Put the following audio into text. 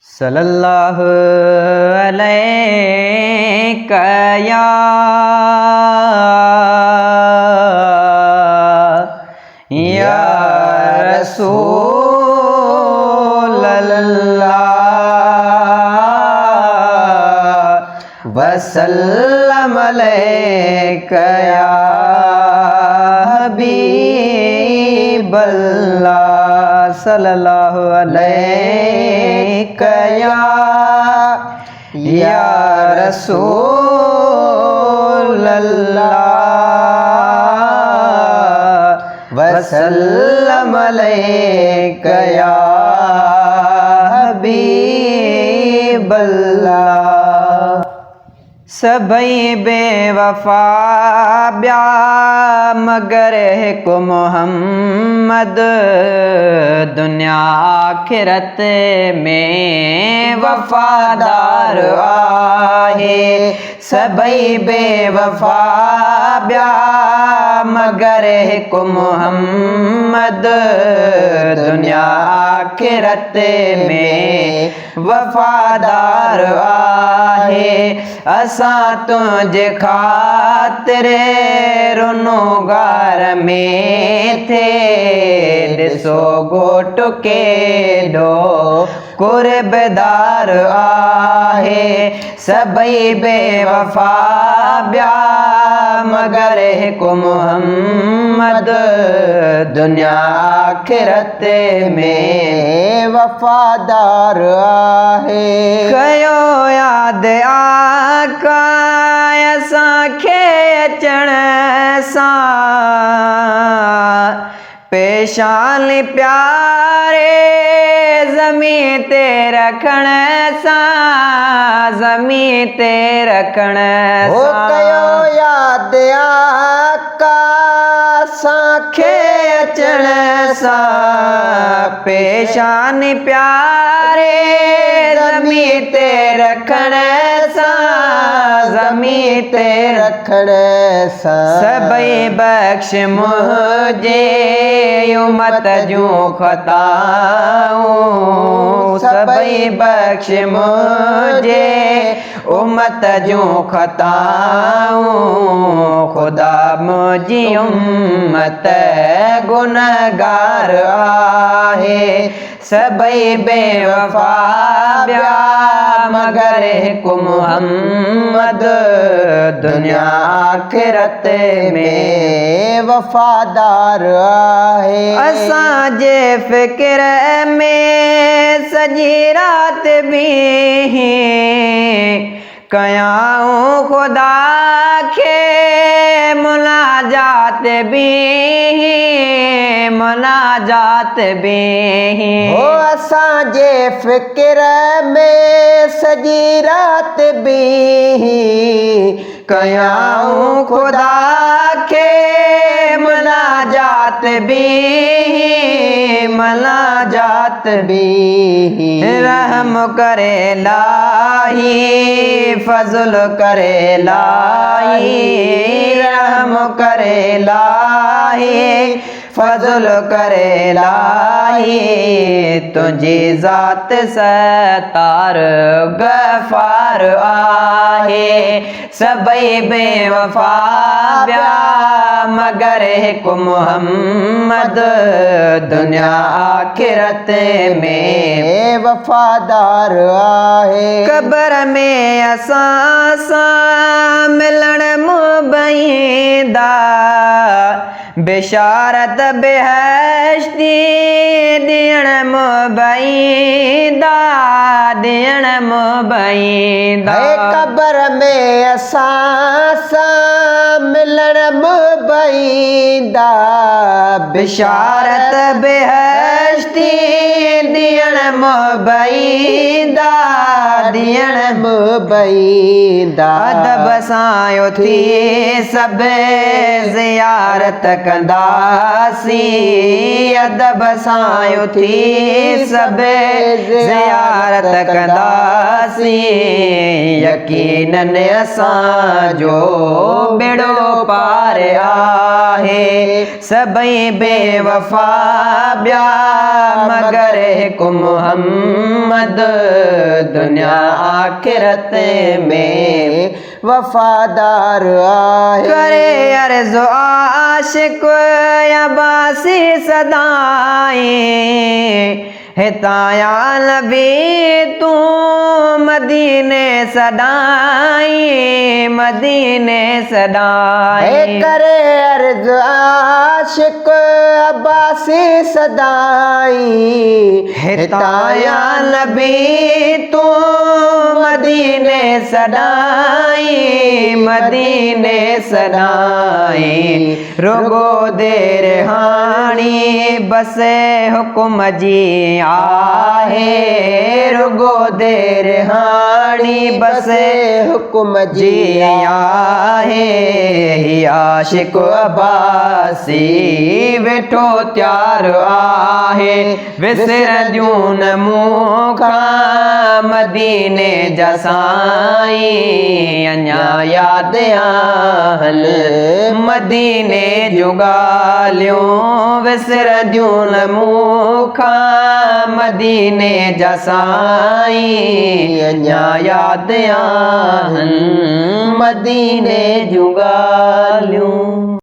صلی اللہ علیہ یا رسول اللہ وسلم علیک یا حبیب اللہ صلی اللہ علیک یا رسول اللہ وسلم علیک یا حبیب اللہ سبھی بے وفا بیا مگر ایک محمد دنیا آخرت میں وفادار آہے سبھی بے وفا بیا مگر ایک محمد دنیا آخرت میں وفادار آہے اساں تجھے خاطر رنوگار میں تھے دسو گوٹ کے دو قربدار آہے سبھی بے وفا بیا مگر ایک محمد دنیا آخرت میں وفادار آہے کیو یاد آقا اساں کھے اچن ساں پیشان پیارے زمین تے رکھن ساں زمین تے رکھن ساں کیو یاد آقا اساں کھے اچن ساں پیشان پیارے زمین تے رکھن ساں زمین تے رکھن ساں سبھی بخش مجھے امت جو خطاؤں سبھی بخش مجھے امت جو خطاؤں خدا مجھے امت گنہگار آہے سبھی بے وفا بیا مگر ایک محمد دنیا آخرت میں وفادار آہے اساں جے فکر میں سجی رات بھی کیاؤں خدا کے مناجات بھی مناجات بھی اساں جے فکر میں سجی رات بھی کیاؤں خدا کے مناجات بھی مناجات بھی رحم کرے الہی فضل کرے الہی رحم کرے الہی فضل کرے الہی تجھی ذات ستار غفار آہے سبھی بے وفا بیا مگر ایک محمد دنیا آخرت میں وفادار آہے قبر میں اساں ملن مبیندا بشارت بہشتی دین مبیندا دین مبیندا قبر میں اساں ملن مبیندا بشارت بہشتی دین مبیندا دین مبیندا ادب سایو تھی سب زیارت کنداسی ادب سایو تھی سب زیارت کنداسی یقیناً اساں جو بیڑو पार आहे सभई बेवफा ॿिया मगर हिकु मुहम्मद दुनिया आखिरत में वफादार आहे करे अर्ज़ आशिक अब्बासी सदाईं हितां या नबी तूं मदीने सदाईं मदीने सदाईं करे अर्ज़ आशिक अब्बासी सदाईं हितां या नबी तूं मदीने सदाईं मदीने सदाईं रुगो देर हाणी बस हुकुम जी आहे रुगो देर हाणी बस हुकुम जी आहे आशिक अब्बासी वेठो त्यार आहे विसरदियूं न मूंखां मदीने जा साईं अञा यादि आहिनि मदीने जूं ॻाल्हियूं विसरदियूं न मूंखां मदीने जा साईं अञा यादि आहिनि मदीने जूं ॻाल्हियूं।